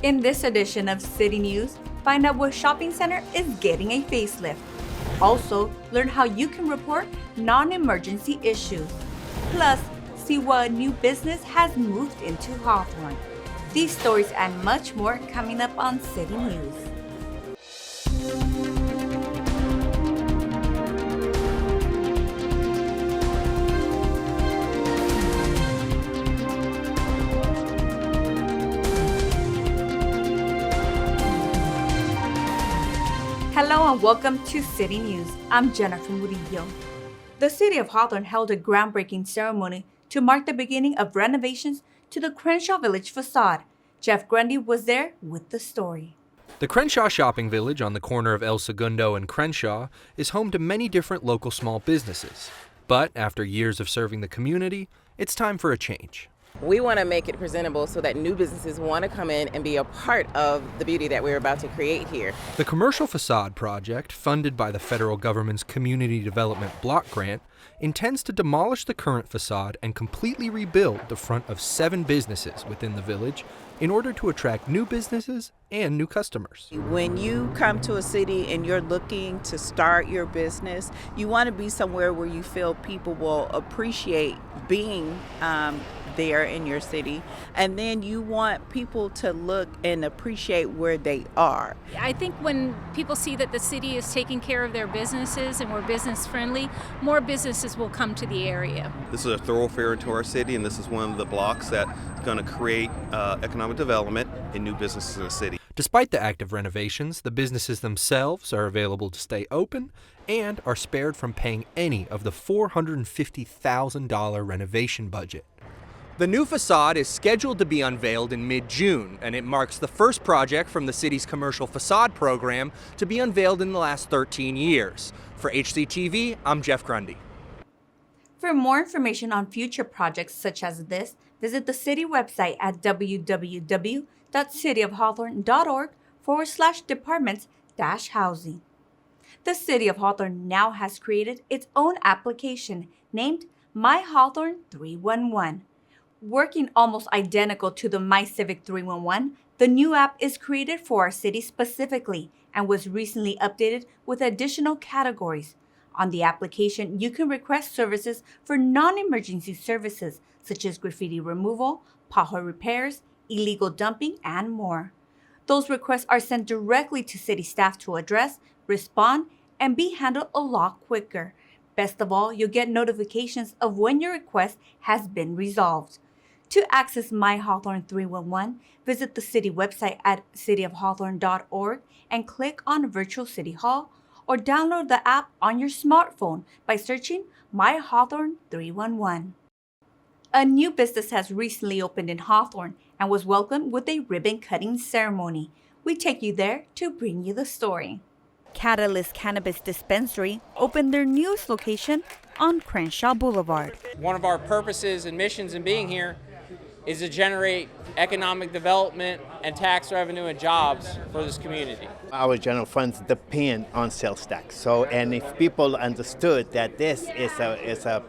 In this edition of City News, find out what shopping center is getting a facelift. Also, learn how you can report non-emergency issues. Plus, see what new business has moved into Hawthorne. These stories and much more coming up on City News. Hello and welcome to City News. I'm Jennifer Murillo. The city of Hawthorne held a groundbreaking ceremony to mark the beginning of renovations to the Crenshaw Village facade. Jeff Grundy was there with the story. The Crenshaw shopping village on the corner of El Segundo and Crenshaw is home to many different local small businesses. But after years of serving the community, it's time for a change. We want to make it presentable so that new businesses want to come in and be a part of the beauty that we're about to create here. The commercial facade project, funded by the federal government's Community Development Block Grant, intends to demolish the current facade and completely rebuild the front of 7 businesses within the village in order to attract new businesses and new customers. When you come to a city and you're looking to start your business, you want to be somewhere where you feel people will appreciate being there in your city, and then you want people to look and appreciate where they are. I think when people see that the city is taking care of their businesses and we're business friendly, more businesses will come to the area. This is a thoroughfare into our city, and this is one of the blocks that's going to create economic development and new businesses in the city. Despite the active renovations, the businesses themselves are available to stay open and are spared from paying any of the $450,000 renovation budget. The new facade is scheduled to be unveiled in mid-June, and it marks the first project from the city's commercial facade program to be unveiled in the last 13 years. For HCTV, I'm Jeff Grundy. For more information on future projects such as this, visit the city website at www.cityofhawthorne.org/departments-housing. The City of Hawthorne now has created its own application named My Hawthorne 311. Working almost identical to the My Civic 311, the new app is created for our city specifically and was recently updated with additional categories. On the application, you can request services for non-emergency services such as graffiti removal, pothole repairs, illegal dumping, and more. Those requests are sent directly to city staff to address, respond, and be handled a lot quicker. Best of all, you'll get notifications of when your request has been resolved. To access My Hawthorne 311, visit the city website at cityofhawthorne.org and click on Virtual City Hall, or download the app on your smartphone by searching My Hawthorne 311. A new business has recently opened in Hawthorne and was welcomed with a ribbon-cutting ceremony. We take you there to bring you the story. Catalyst Cannabis Dispensary opened their newest location on Crenshaw Boulevard. One of our purposes and missions in being here is to generate economic development and tax revenue and jobs for this community. Our general funds depend on sales tax. And if people understood that this is a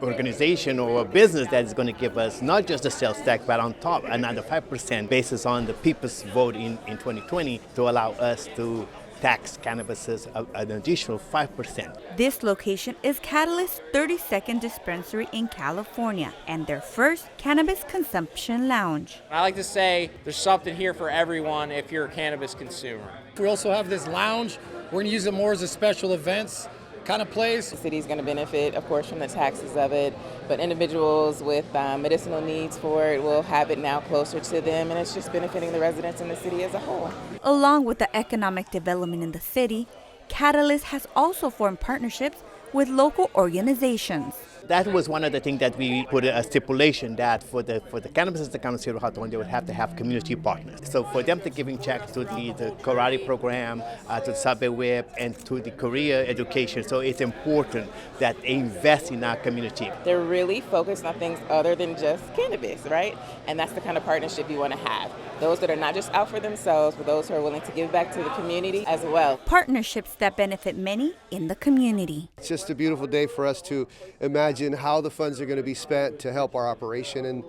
organization or a business that is going to give us not just the sales tax, but on top another 5% basis on the people's vote in 2020 to allow us to tax cannabis an additional 5%. This location is Catalyst's 32nd dispensary in California and their first cannabis consumption lounge. I like to say there's something here for everyone if you're a cannabis consumer. We also have this lounge. We're going to use it more as a special events kind of place. The city's going to benefit, of course, from the taxes of it, but individuals with medicinal needs for it will have it now closer to them, and it's just benefiting the residents in the city as a whole. Along with the economic development in the city, Catalyst has also formed partnerships with local organizations. That was one of the things that we put a stipulation that for the cannabis to come to City of Hawthorne, they would have to have community partners. So for them to giving checks to the karate program, to the Subway Whip, and to the career education. So it's important that they invest in our community. They're really focused on things other than just cannabis, right? And that's the kind of partnership you want to have. Those that are not just out for themselves, but those who are willing to give back to the community as well. Partnerships that benefit many in the community. It's just a beautiful day for us to imagine how the funds are going to be spent to help our operation and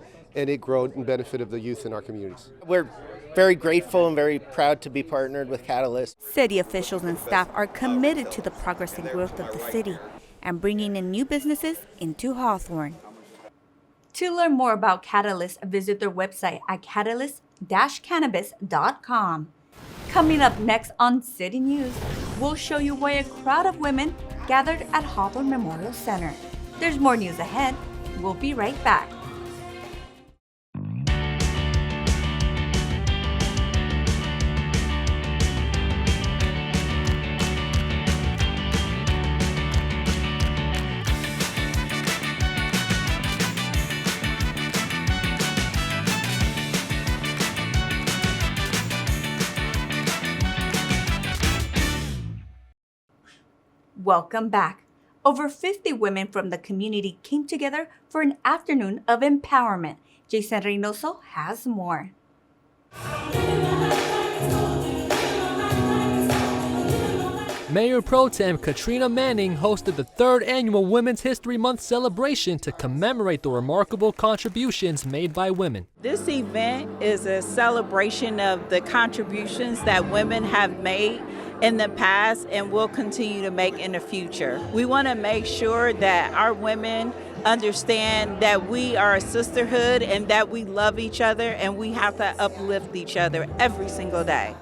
it grow in benefit of the youth in our communities. We're very grateful and very proud to be partnered with Catalyst. City officials and staff are committed to the progress and growth of the city and bringing in new businesses into Hawthorne. To learn more about Catalyst, visit their website at catalyst-cannabis.com. Coming up next on City News, we'll show you why a crowd of women gathered at Hawthorne Memorial Center. There's more news ahead. We'll be right back. Welcome back. Over 50 women from the community came together for an afternoon of empowerment. Jason Reynoso has more. Mayor Pro Tem Katrina Manning hosted the 3rd annual Women's History Month celebration to commemorate the remarkable contributions made by women. This event is a celebration of the contributions that women have made in the past and will continue to make in the future. We want to make sure that our women understand that we are a sisterhood and that we love each other and we have to uplift each other every single day.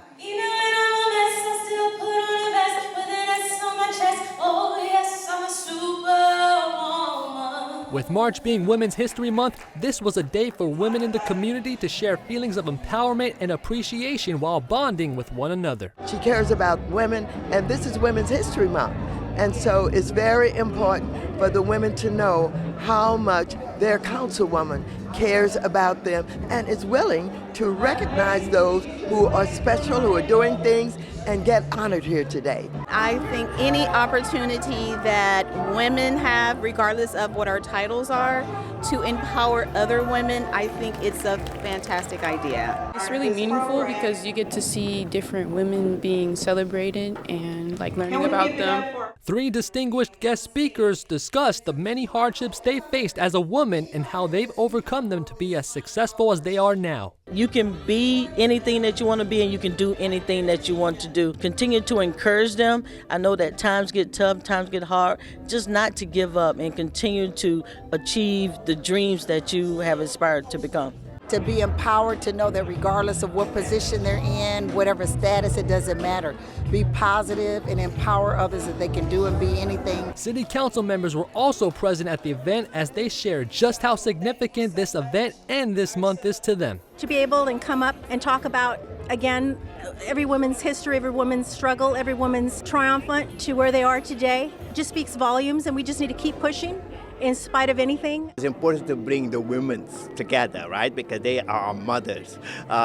With March being Women's History Month, this was a day for women in the community to share feelings of empowerment and appreciation while bonding with one another. She cares about women, and this is Women's History Month. And so it's very important for the women to know how much their councilwoman cares about them and is willing to recognize those who are special, who are doing things, and get honored here today. I think any opportunity that women have, regardless of what our titles are, to empower other women, I think it's a fantastic idea. It's really meaningful because you get to see different women being celebrated and learning about them. 3 distinguished guest speakers discussed the many hardships they faced as a woman and how they've overcome them to be as successful as they are now. You can be anything that you want to be and you can do anything that you want to do. Continue to encourage them. I know that times get tough, times get hard, just not to give up and continue to achieve the dreams that you have aspired to become. To be empowered, to know that regardless of what position they're in, whatever status, it doesn't matter. Be positive and empower others that they can do and be anything. City council members were also present at the event as they shared just how significant this event and this month is to them. To be able to come up and talk about, again, every woman's history, every woman's struggle, every woman's triumphant to where they are today, just speaks volumes, and we just need to keep pushing in spite of anything. It's important to bring the women together, right? Because they are our mothers.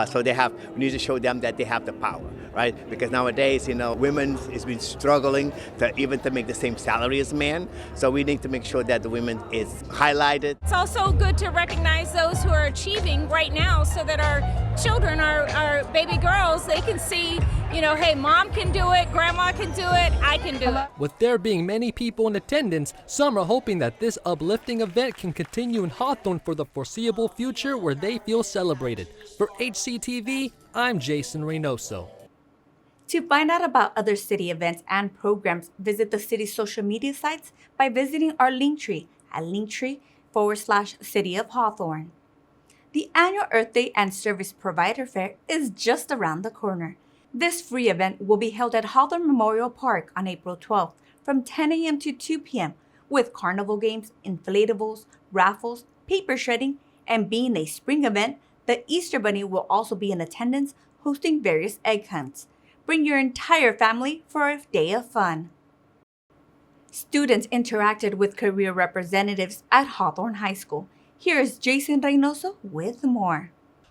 So we need to show them that they have the power, right? Because nowadays, women has been struggling to make the same salary as men. So we need to make sure that the women is highlighted. It's also good to recognize those who are achieving right now so that our children, our baby girls, they can see, hey, mom can do it, grandma can do it, I can do it. With there being many people in attendance, some are hoping that this uplifting event can continue in Hawthorne for the foreseeable future where they feel celebrated. For HCTV, I'm Jason Reynoso. To find out about other city events and programs, visit the city's social media sites by visiting our Linktree at Linktree/City of Hawthorne. The annual Earth Day and Service Provider Fair is just around the corner. This free event will be held at Hawthorne Memorial Park on April 12th from 10 a.m. to 2 p.m. with carnival games, inflatables, raffles, paper shredding, and being a spring event, the Easter Bunny will also be in attendance hosting various egg hunts. Bring your entire family for a day of fun. Students interacted with career representatives at Hawthorne High School. Here is Jason Reynoso with more.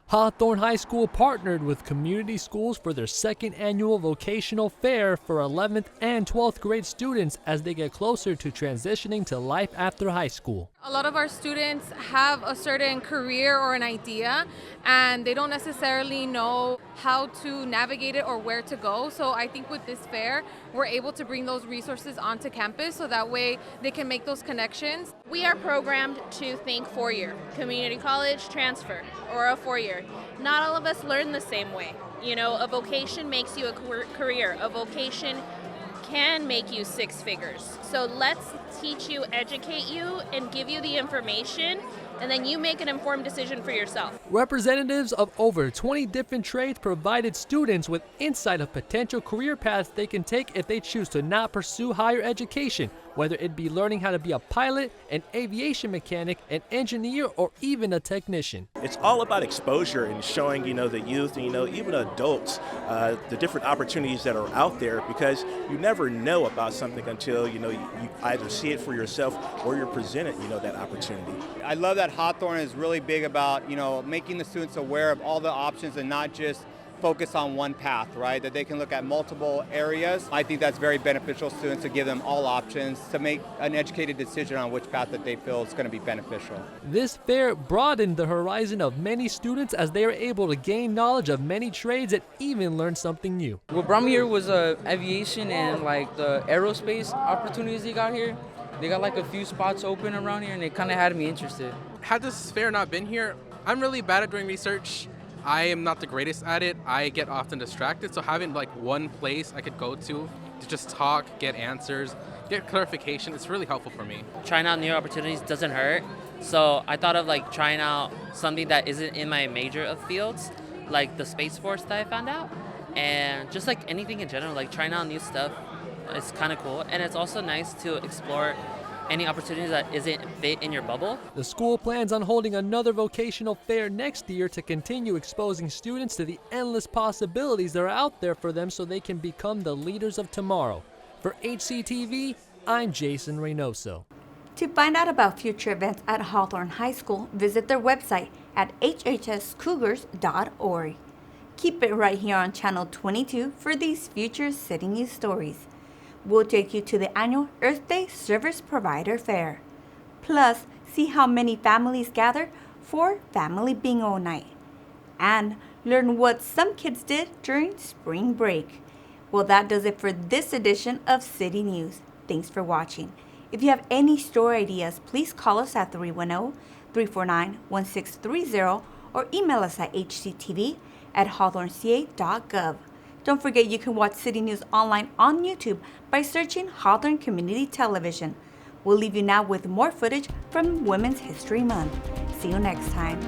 Hawthorne High School partnered with community schools for their 2nd annual Vocational Fair for 11th and 12th grade students as they get closer to transitioning to life after high school. A lot of our students have a certain career or an idea, and they don't necessarily know how to navigate it or where to go. So I think with this fair, we're able to bring those resources onto campus so that way they can make those connections. We are programmed to think 4-year, community college, transfer, or a 4-year. Not all of us learn the same way. You know, a vocation makes you a career. A vocation can make you 6 figures. So let's teach you, educate you, and give you the information, and then you make an informed decision for yourself. Representatives of over 20 different trades provided students with insight of potential career paths they can take if they choose to not pursue higher education, whether it be learning how to be a pilot, an aviation mechanic, an engineer, or even a technician. It's all about exposure and showing, the youth and, even adults, the different opportunities that are out there, because you never know about something until, you either see it for yourself or you're presented, that opportunity. I love that Hawthorne is really big about, making the students aware of all the options and not just focus on one path, right? That they can look at multiple areas. I think that's very beneficial to students, to give them all options to make an educated decision on which path that they feel is going to be beneficial. This fair broadened the horizon of many students as they were able to gain knowledge of many trades and even learn something new. What brought me here was aviation and the aerospace opportunities they got here. They got a few spots open around here, and it kind of had me interested. Had this fair not been here, I'm really bad at doing research. I am not the greatest at it. I get often distracted, so having one place I could go to just talk, get answers, get clarification, it's really helpful for me. Trying out new opportunities doesn't hurt, so I thought of trying out something that isn't in my major of fields, like the Space Force that I found out, and just anything in general, trying out new stuff. It's kind of cool, and it's also nice to explore any opportunities that isn't fit in your bubble. The school plans on holding another vocational fair next year to continue exposing students to the endless possibilities that are out there for them so they can become the leaders of tomorrow. For HCTV, I'm Jason Reynoso. To find out about future events at Hawthorne High School, visit their website at hhscougars.org. Keep it right here on Channel 22 for these future City News stories. We'll take you to the annual Earth Day Service Provider Fair. Plus, see how many families gather for Family Bingo Night. And learn what some kids did during spring break. Well, that does it for this edition of City News. Thanks for watching. If you have any story ideas, please call us at 310-349-1630 or email us at hctv@hawthorneca.gov. Don't forget you can watch City News online on YouTube by searching Hawthorne Community Television. We'll leave you now with more footage from Women's History Month. See you next time.